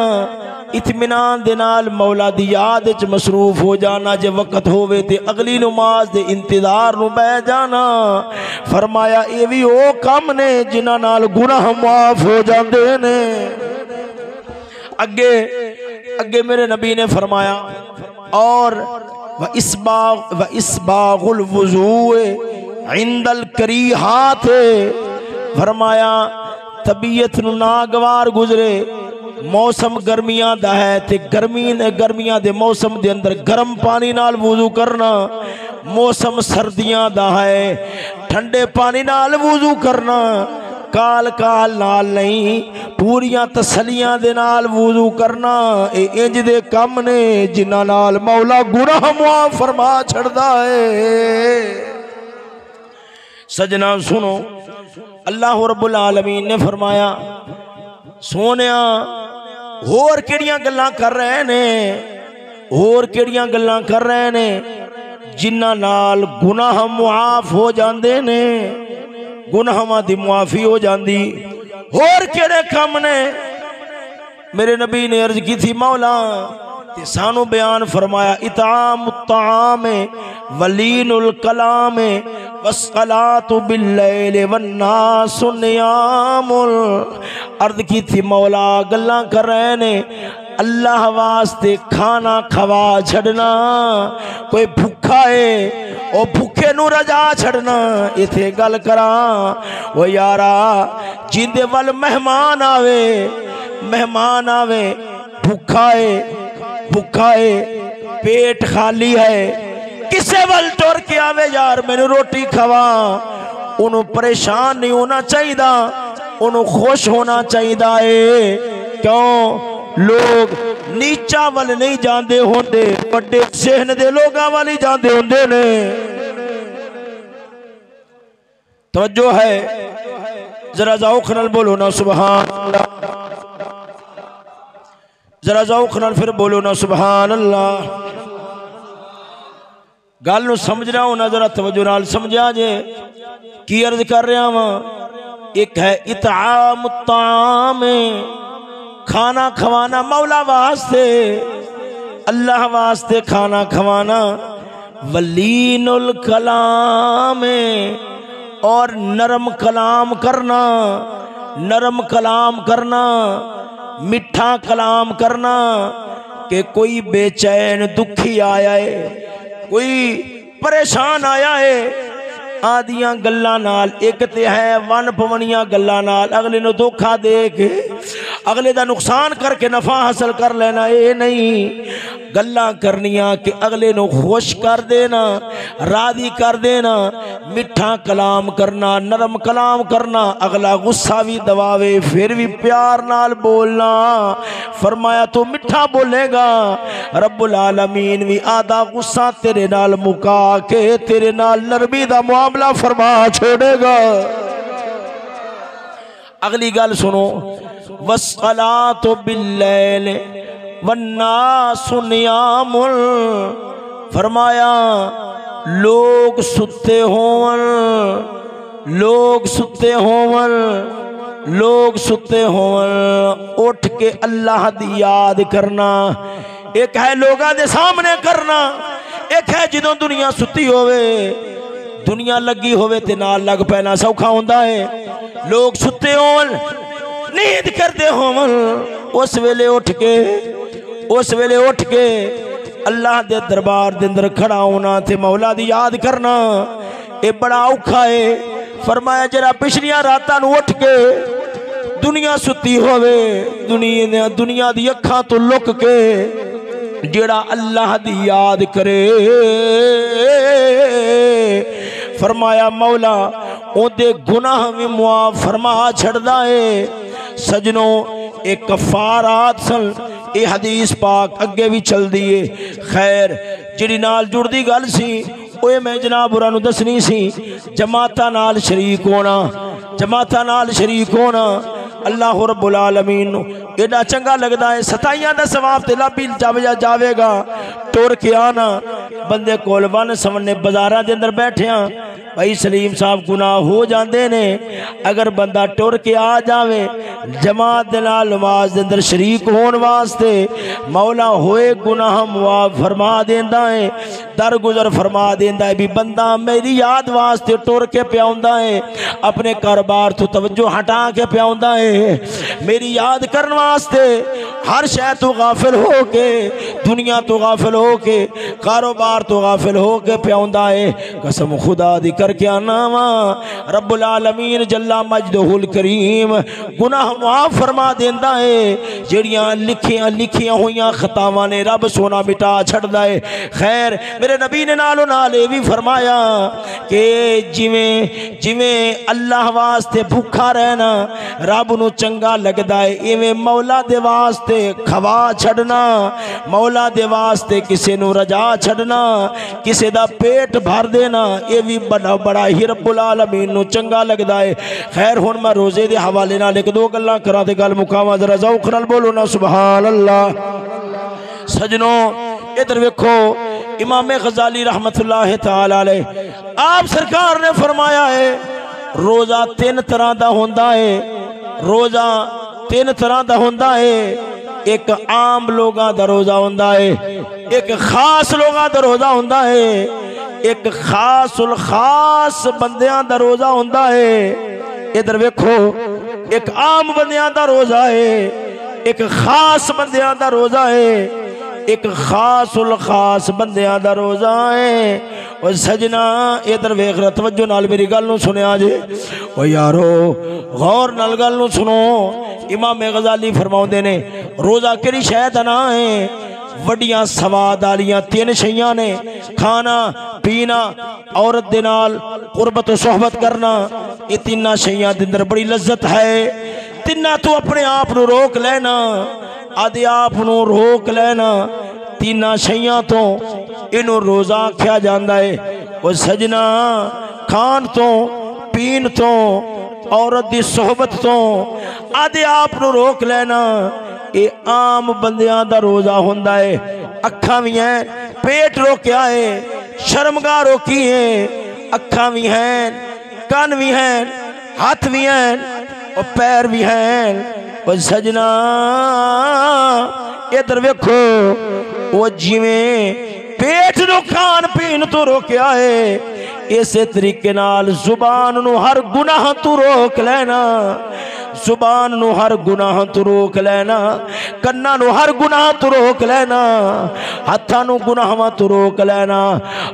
इत्मीनान दे नाल मौला दी याद च मसरूफ हो जाना। जे वक्त होवे ते अगली नमाज दे इंतजार नू बह जाना। फरमाया ये भी ओ काम ने जिन्हां नाल गुनाह माफ हो जाते ने। अगे अगे मेरे नबी ने फरमाया और व इसबागुल वुज़ू इंदल करीहात, फरमाया तबीयत नू नागवार गुजरे, मौसम गर्मियां दा है ते गर्मियां दे मौसम दे अंदर गर्म पानी नाल वुज़ू करना, मौसम सर्दियां दा है ठंडे पानी नाल वुज़ू करना। काल काल नाल नहीं, पूरियां तसलियां दे नाल वुजू करना। ए इंज दे कम ने जिन्हां नाल मौला गुनाह मुआफ फरमा छड़दा है। सजना सुनो, अल्लाह रब्बुल आलमीन ने फरमाया, सोनिया होर केड़ियां गल्लां कर रहे ने, होर केड़ियां गल्लां कर रहे ने जिन्हां नाल गुनाह मुआफ हो जांदे ने, गुनाहां दी मुआफी हो जांदी। होर केड़े काम ने? मेरे नबी ने अर्ज की थी मौला ते सानू बयान फरमाया, इताम ताम वलीनुल कलाम वस्सलातु बिल्लैल वन्नासु नियामुल। अर्ज की थी मौला गल्लां कर रहे ने अल्लाह वास्ते खाना खवा छड़ना। कोई भूखा है ओ भूखे नू रजा छड़ना। इथे गल करा ओ यारा, जिंदे वल मेहमान आवे, मेहमान आवे, भूखा है, भूखा है, पेट खाली है, किसे वल टुर के आवे यार मैनू रोटी खवा, उन्होंने परेशान नहीं होना चाहिए, उन्होंने खुश होना चाहिए। क्यों? लोग नीचा वल नहीं जाते होंदे, बड़े सेहन दे लोगां वाल ही जाते होंदे ने। तवज्जो है, जरा ज़ौक़ नाल बोलो ना सुभान अल्लाह, जरा ज़ौक़ नाल फिर बोलो ना सुभान अल्लाह। गल नूं समझ रहा हूं ना, जरा तवज्जो नाल समझा जे की अर्ज कर रहा वां। एक है इताम ताम, खाना खवाना मौला वास्ते, अल्लाह वास्ते खाना खवाना। वलीनुल कलाम, और नरम कलाम करना, नरम कलाम करना, मिठा कलाम करना। कि कोई बेचैन दुखी आया है, कोई परेशान आया है, आदियां गल्लां नाल, एक ते है वन पवनियां गल्लां नाल अगले नूं धोखा दे के अगले दा नुकसान करके नफा हासिल कर लेना। ये नहीं, गल्लां करनियां कि अगले नूं खुश कर देना, राजी कर देना, मिठा कलाम करना, नरम कलाम करना। अगला गुस्सा भी दबावे फिर भी प्यार नाल बोलना। फरमाया तू मिठा बोलेगा, रब्बुल आलमीन भी आधा गुस्सा तेरे नाल मुका के तेरे नाल नरमी दा मुआमला फरमा छोड़ेगा। अगली गल सुनो, वस्सलातु बिल्लैल वन्नासु नियामुल। फरमाया लोग सुते होवन, लोग सुते होवन, लोग सुते होवन, उठ के अल्लाह दी याद करना। एक है लोगों के सामने करना, एक है जदों दुनिया सुती होवे, दुनिया लगी होवे ते नाल लग पैना सौखा होंदा है। लोग सुते होवन, नींद करते होवन, उस वेले उठ के, उस वेले उठ के अल्लाह दे दरबार दे अंदर खड़ा होना ते मौला दी याद करना, ये बड़ा औखा है। फरमाया जरा पिछलियां रातां नूं उठ के, दुनिया सुती होवे, दुनिया दी अखां तो लुक के जेड़ा अल्लाह दी याद करे, फरमाया मौला ओदे गुनाह भी मुआफ फरमा छड़दा है। सजनों एक कफारात सन, ये हदीस पाक अगे भी चल दी है। खैर जिहड़ी नाल जुड़दी गल सी ओए मैं जनाब होरां नूं दसनी सी, जमातां नाल शरीक होना, जमातां नाल शरीक होना अल्लाह रब्बुल आलमीन नूं एडा चंगा लगदा है। सताइयां दा सवाब ते लाभी जावेगा। टुर के आना बंदे कोल वन सवन्ने बाजारां दे अंदर बैठिया भाई सलीम साहब गुनाह हो जाते ने। अगर बंदा टुर के आ जावे जमात दे नाल नमाज दे अंदर शरीक होने वास्ते, मौला होए गुनाह मुआफ फरमा देंदा है, दर गुजर फरमा देंदा है। भी बंदा मेरी याद वास्ते टुर के प्याउंदा है, अपने कारोबार तो तवज्जो हटा के प्याउंदा है, मेरी याद करने वास्ते हर शय तो गाफिल हो के दुनिया तो गाफिल हो के कारोबार तो गाफिल हो के प्याउंदा है। कसम खुदा दी करके आना वा रब्बुल आलमीन जल्ला मजदहुल करीम गुनाह माफ फरमा देंदा है। जेड़ियां लिखियां हुई खतावां ने रब सोना मिटा छड़दा है। खैर मेरे नबी ने नालों नाल ये भी फरमाया कि जिवें जिवें अल्लाह वास्ते भूखा रहना रब नूं चंगा लगदा है, इवें मौला दे वास्ते खवा छड़ना, मौला दे वास्ते किसी नूं रजा छड़ना, किसी दा पेट भर देना, ये भी बड़ा ही रब्बुल आलमीन नूं चंगा लगदा है। खैर हुण मैं रोजे दे हवाले नाल एक दो गल्लां करा ते गल मुकावां। जरा ज़ौक़ नाल बोलो ना सुभान अल्लाह। सजनों इधर वेखो इमाम गज़ाली रहमतुल्लाह तआला अलैह आप सरकार ने फरमाया है रोजा तीन तरह दा होंदा है। रोजा तीन तरह दा होंदा है। एक आम लोगां दा रोजा होंदा है, एक खास लोगां दा रोजा होंदा है, एक खासुल खास बंदियां दा रोजा होंदा है। इधर वेखो एक आम बंदियां दा रोजा है, एक खास बंदियां दा रोजा है, एक खासुल खास बंदियां दा रोजा है। और सजना इधर वेख रहा तवज्जो नाल मेरी गल नूं सुनिया जे। ओ यारो गौर नाल गल नूं सुनो। इमाम गज़ाली फरमाउंदे ने रोजा केड़ी शै दा नां है? वड्डियां सवाद आलियां तीन शैयां ने, खाना पीना औरत दे नाल कुर्बत सोहबत करना, ये तीना शैयां दे अंदर बड़ी लज्जत है। तिन्ना तू अपने आप नूं रोक लेना, आदे आप नूं रोक लेना। तीना शैयां तो इनू रोजा आख्या जाता है। वो सजना खान तो पीन तो औरत की सोहबत तो आदे आप नूं रोक लेना। ये आम बंदियां दा रोजा होंदा है। अखा भी हैं, पेट रोकया है, शर्मगाह रोकी है, अखा भी हैं, कान भी हैं, हाथ भी हैं और पैर भी हैं। और सजना इधर वेखो वो जिवें पेट नूं खान पीन तो रोकया है, इसे तरीके नाल जुबान नूं हर गुनाह तू रोक लेना। जुबान नूं हर गुनाह तू रोक लेना, कन्ना नूं हर गुनाह तू रोक लेना, हत्थां नूं गुनाहां तू रोक लेना।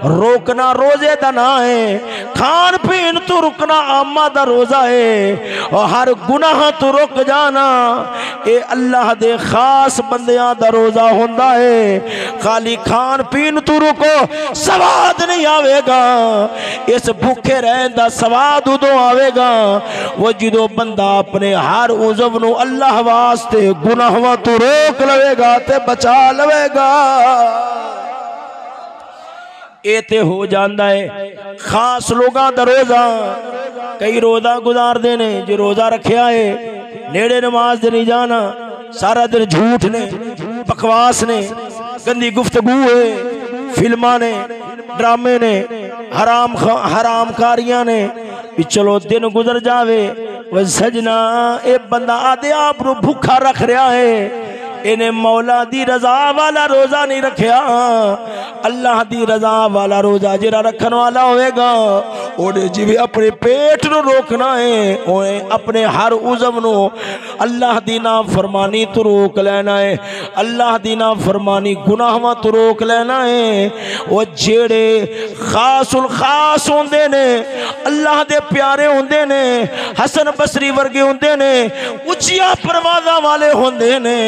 रोकना रोजे दा ना है, खान पीन तू रुकना आमा दा रोजा है। और हर गुनाह तू रुक जाना ये अल्लाह दे खास बंदियां दा रोजा होंदा है। खाली खान पीन तू रुको स्वाद नहीं आवेगा, इस भूखे रहन दा स्वाद उदों आवेगा वो जो बंदा अपने हर उज़व नूं अल्लाह वास्ते गुनाहां तू रोक लवेगा ते बचा लवेगा। ये ते हो जाता है खास लोगां दा रोजा। कई रोजा गुजारते ने जो रोजा रखिया है, नेड़े नमाज दे नहीं जाना, सारा दिन झूठ ने, बकवास ने, गंदी गुफ्तगू है, फिल्मां ने, ड्रामे ने, हराम कारियां ने। चलो दिन गुजर जावे वह सजना ये बंदा आदे आप नूं भूखा रख रहा है। इन्हें मौला दी रजा वाला रोजा नहीं रखिया। अल्लाह दी रजा वाला रोजा जिहड़ा रखन वाला होएगा उन्हें जिवें अपने पेट नूं रोकना है, उन्हें अपने हर उज़व नूं अल्लाह दी नाफरमानी तो रोक लेना है, अल्लाह दी नाफरमानी गुनाहां तो रोक लेना है। वो जेड़े खासुल खास होंदे ने, अल्लाह दे प्यारे होंदे ने, हसन बसरी वर्गे होंदे ने, उच्चियां परवाज़ां वाले होंदे ने,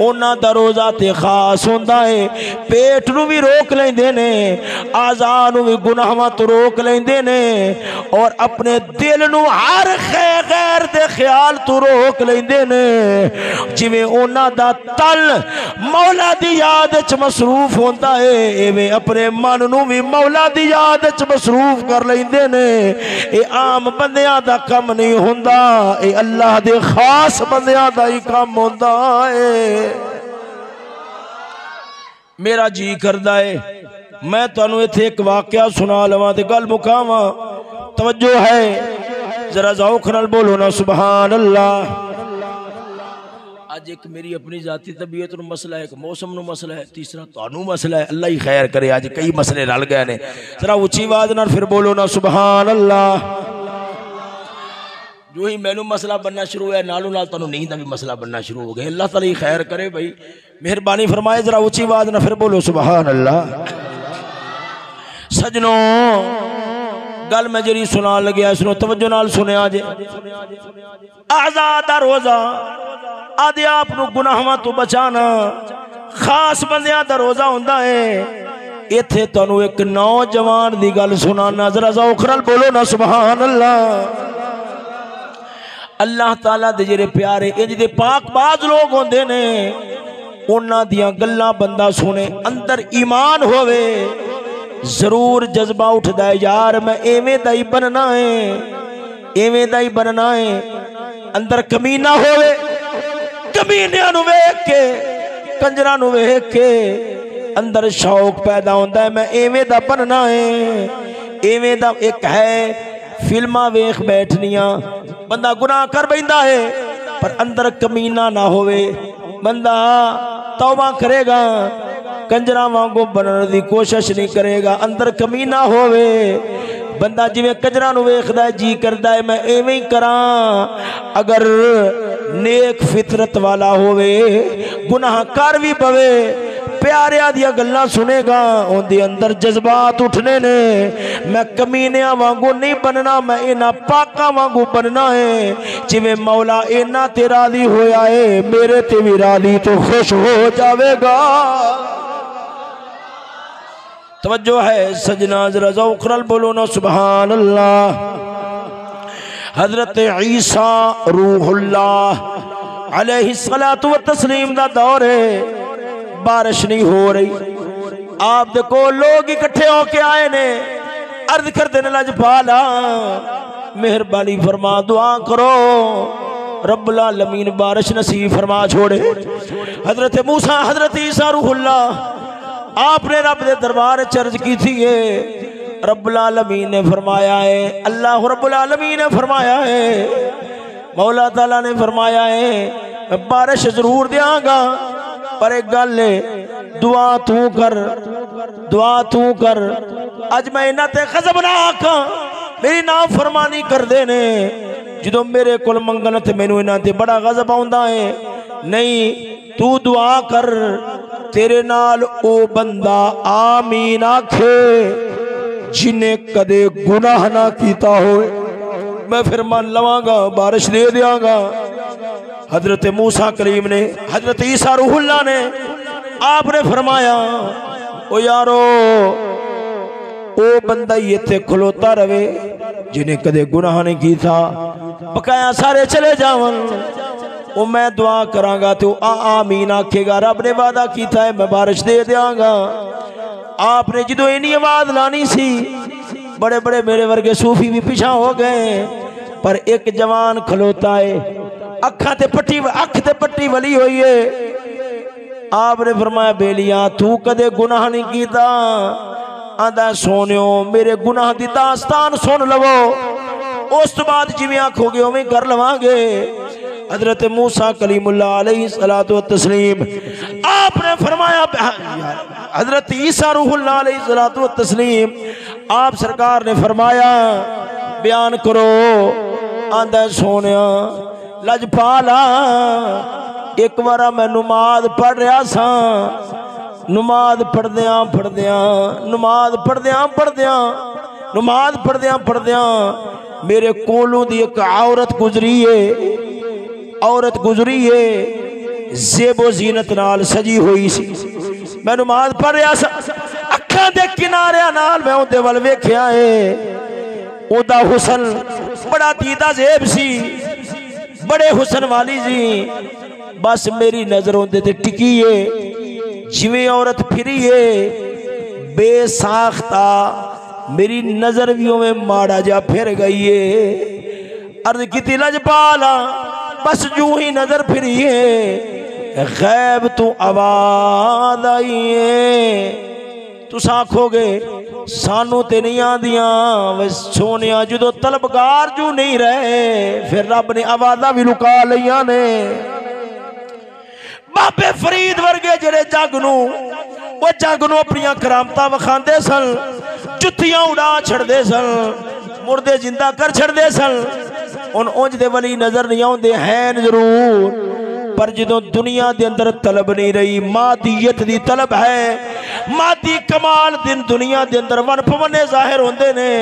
उन्हां दा रोजा ते खास होंदा है। पेट नूं भी रोक लैंदे ने, आज़ा नूं भी गुनाहां तो रोक लैंदे ने, और अपने दिल नूं हर गैर दे ख्याल तो रोक लैंदे ने। जिवें उन्हां दा तल मौला दी याद च मसरूफ होंदा है, इवें अपने मन नूं भी मौला दी याद च मसरूफ कर लैंदे ने। ये आम बंदियां दा कम नहीं होंदा, ये अल्लाह दे खास बंदियां दा ही कम होंदा है। मेरा जी करदा है मैं तुहानू इत्थे एक वाकया सुना लवां ते गल मुकावां। तवज्जो है जरा ज़ौक़ नाल बोलो ना सुभान अल्लाह। अज एक मेरी अपनी जाती तबीयत नूं मसला है, एक मौसम नूं मसला है, तीसरा तुहानू मसला है। अल्लाह ही खैर करे, अज कई मसले रल गए ने। जरा उच्ची आवाज़ नाल फिर बोलो ना सुभान अल्लाह। जो ही मैनू मसला बनना शुरू है नालों नाल तुहानू नींद का भी मसला बनना शुरू हो गया। अल्लाह ताला ही खैर करे भाई। मेहरबानी फरमाए जरा ऊंची आवाज ना फिर बोलो सुभान अल्लाह। सजनों गल मैं जी सुना लग्या इसनो तवज्जो नाल सुनिया जे। आजाद रोजा आदे आप गुनाहां तो बचाना खास बंदियां दा रोजा हुंदा है। इत्थे तुहानू एक नौजवान दी गल सुनाना जरा ज़ौक़ नाल बोलो ना सुभान अल्लाह। अल्लाह ताला दे जेरे प्यारे इंज दे पाकबाज लोग होंदे ने उन्हां दियां गल्लां बंदा सुने अंदर ईमान होवे जरूर जज्बा उठदा है यार मैं एवें दा ही बनना है, एवें दा ही बनना है। अंदर कमीना होवे कमीनियां नूं वेख के कंजरां नूं वेख के अंदर शौक पैदा होंदा है मैं एवें दा बनना है। एवें दा एक है फिल्मां वेख बैठनियां बंदा गुनाह कर बैठा है पर अंदर कमीना ना होवे बंदा तौबा करेगा कंजरा वांगू बनने की कोशिश नहीं करेगा। अंदर कमीना होवे बंदा जिवें कंजरा नूं वेखदा है जी करदा है मैं एवें ही करां। अगर नेक फितरत वाला होवे गुनाहगार भी पवे प्यारिया दिया गल्लां सुनेगा उनके अंदर जज्बात उठने ने मैं कमीनिया वांगू नहीं बनना मैं इन्हां पाकां वांगू बनना है। जिवें मौला इन्हां ते राजी होया है मेरे ते भी राजी तो खुश हो जावेगा। तवज्जो है सजना जरा ज़ौक़ नाल बोलो ना सुभान अल्लाह। हजरत ईसा रूहुल्लाह अलैहिस्सलातु व तस्लीम दा दौर है बारिश नहीं हो रही। आप देखो लोग इकट्ठे होके आए ने अर्ज कर देने लजपाला मेहरबानी फरमा दुआ करो रब्बुल आलमीन बारिश नसीब फरमा छोड़े। हजरत मूसा हजरत ईसा रूहुल्लाह आपने रब के दरबार चर्ज की थी है रब्बुल आलमीन ने फरमाया है अल्लाह रब्बुल आलमीन ने फरमाया है मौला ताला ने फरमाया है मैं बारिश जरूर देंगा पर एक गल है दुआ तू कर अज मैं इन्हां ते गज़ब ना आखां मेरी नाम फरमानी कर दे ने जो मेरे कोल मंगन ते मैनू इन्हां ते बड़ा गज़ब आउंदा है। नहीं तू दुआ कर तेरे नाल ओ बंदा आमीन आखे जिन्हें कदे गुनाह ना कीता होए मैं फिर मान लवांगा बारिश दे दियांगा। हजरत मूसा करीम ने हजरत ईसा रूहुल्लाह ने आपने फरमाया ओ यारो ओ बंदा ही इत्थे खलोता रवे जिन्हें कदे गुनाह नहीं कीता बकाया सारे चले जावन ओ मैं दुआ करांगा तो आमीन आखेगा रब ने वादा कीता है मैं बारिश दे दियांगा। आपने जो इन्नी आवाज लानी सी बड़े बड़े मेरे वर्गे सूफी भी पीछा हो गए पर एक जवान खलोता है अख ते पट्टी वली हुई है। आपने फरमाया बेलिया तू कदे गुनाह नहीं कीता आंदा सोनियो मेरे गुनाह दी दास्तान सुन लवो उस तो बाद जिवें आखोगे उवें कर लवांगे। हजरत मूसा कलीमुल्लाह अलैहिस्सलातु व तस्लीम आपने फरमाया हजरत ईसा रूहुल्लाह अलैहिस्सलातु व तस्लीम आप सरकार ने फरमाया बयान करो आंदा सोनिया लजपाला एक बार मैं नमाज पढ़ रहा सा नमाज पढ़द्या मेरे कोलों दी एक औरत गुजरी है ज़ेबो ज़ीनत नाल सजी हुई सी मैं नमाज पढ़ रहा सा अखां दे किनारियां नाल मैं उहदे वल वेखिया है ओदा हुसन बड़ा दीदा ज़ेब सी बड़े हुसन वाली सी बस मेरी नजर उहदे ते टिकी है जिवें औरत फिरी है बेसाख्ता मेरी नजर भी उवें माड़ा जा फिर गई है। अर्ज की लजपाला बस जू ही नजर फिरी है गैब तू आवाज आई है तुस आखोगे सानू ते नहीं आंदियां सोनिया जो तलबगार जू नहीं रहे फिर रब ने आवाज़ा भी लुका लिया ने। बाबे फरीद वर्गे जेड़े जग नू अपनियां करामतां विखांदे सन जुत्तियां उड़ा छड़दे सन मुर्दे जिंदा कर छड़दे सन उन उंज दे वली नजर नहीं आउंदे हैं जरूर पर जो दुनिया के अंदर तलब नहीं रही, मादियत की तलब है, मादी कमाल दिन दुनिया के अंदर वन पवने जाहिर होंदे ने,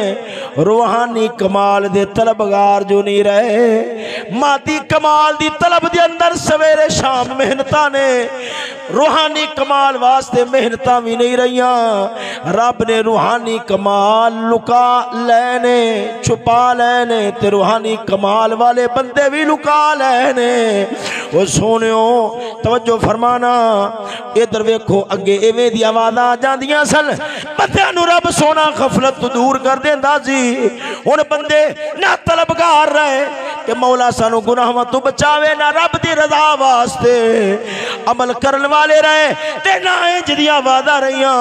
रूहानी कमाल दे तलबगार जो नहीं रहे। मादी कमाल दी तलब दे अंदर सवेरे शाम मेहनतां ने, रूहानी कमाल वास्ते मेहनतां भी नहीं रहियां। रब ने रूहानी कमाल लुका लेने, छुपा लेने, ते रूहानी कमाल वाले बंदे भी लुका लेने। वो सोनियो तवज्जो फरमाना, इधर वेखो अगे इवें दी आवाज़ां आ जांदियां सन, बंदियां नूं रब सोना गफलत तो दूर कर देंदा सी। हुण बंदे ना तलबगार रहे कि मौला सानू गुनाहां तो बचावे, ना रब दी रज़ा वास्ते अमल करन वाले रहे, ते ना इंज दी आवाज़ां रहियां,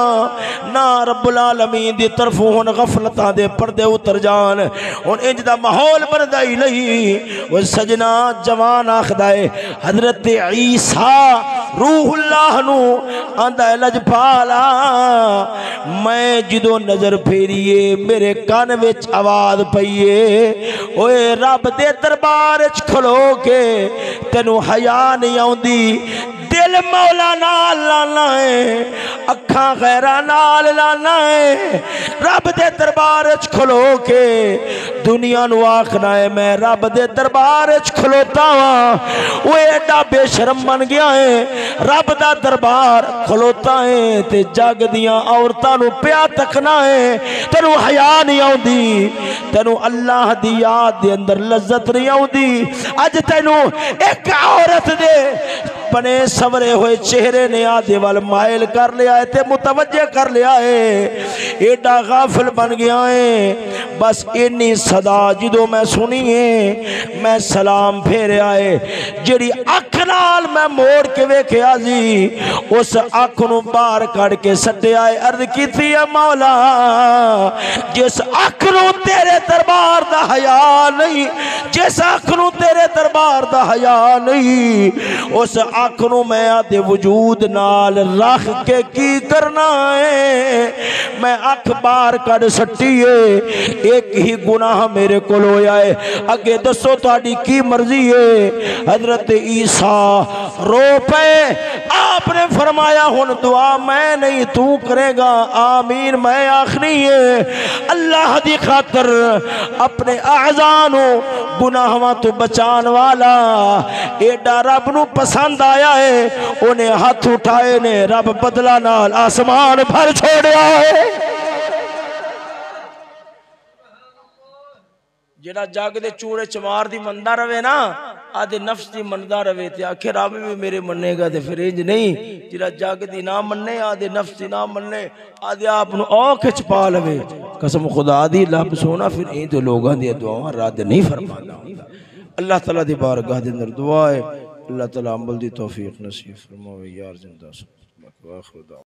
ना रब्बुल आलमीन दी तरफों हुण गफलतां दे पर्दे उतर जान। हुण इंज दा माहौल बनदा ही नहीं। वो सजना जवान आखदा है हजरत ईसा रूहुल्लाह नू आंदा है लजपाला, मैं जदों नजर फेरीए मेरे कान विच आवाज़ पईए, ओए रब दे दरबार च खलो के तेनू हया नहीं आउंदी, दिल मौला नाल लाना है, अखा गैरा नाल लाना है। रब दे दरबार च खलो के दुनिया नू आखना है मैं रब दे दरबार च खलोता वां। वो एडा बेशरम बन गया है, रब दा दरबार खलोता है ते जग दियां औरतां नू पिया तकना है। तेनू हया नहीं आउंदी, तेनू अल्लाह दी याद दे अंदर लज्जत नहीं आउंदी। अज तेनू एक औरत दे बने सवरे हुए चेहरे ने आदे वाल मायल कर लिया है, ते मुतवज्जे कर लिया है, एडा गाफिल बन गया है। बस इन्नी सदा जो मैं सुनी है, मैं सलाम फेरिया है, जिहड़ी अख नाल मैं मोड़ के वेखिया सी, उस अख नूं बाहर कढ़ के सट्टिया है। अर्ज कीती है मौला, जिस अख नूं तेरे दरबार दा हया नहीं, जिस अख नूं तेरे दरबार दा हया नहीं, उस अख नूं मैं आदे वजूद नाल रख के की करना है। मैं अख बाहर कढ़ सट्टी है, एक ही गुनाह मेरे को होया है, अगे दसो तुहाडी की मर्जी है। हजरत ईसा रो पे, आपने फरमाया हुण दुआ मैं नहीं तू करेगा, आमीन मैं आखनी है। अल्लाह दी खातर अपने आज़ानों गुनाहां तो बचान वाला एडा रब नू पसंद आया है, उन्हें हाथ उठाए ने, रब बदला नाल आसमान भर छोड़िया है। जेड़ा जग दे चूड़े चमार दी मनदा रवे ना, आदे नफ्स दी मनदा रवे ते आखे रब भी मेरे मन्नेगा, ते फिर इंज नहीं जेड़ा जग दी ना मन्ने, आदे नफ्स दी ना मन्ने, आदे आप नू औख च पा लवे, कसम खुदा दी लब सोना फिर इंज तो लोगां दी दुआवां रद्द नहीं फरमांदा। अल्लाह ताला दी बारगाह दे अंदर दुआ है, अल्लाह ताला अमल दी तौफीक नसीब फरमावे यार जिंदा।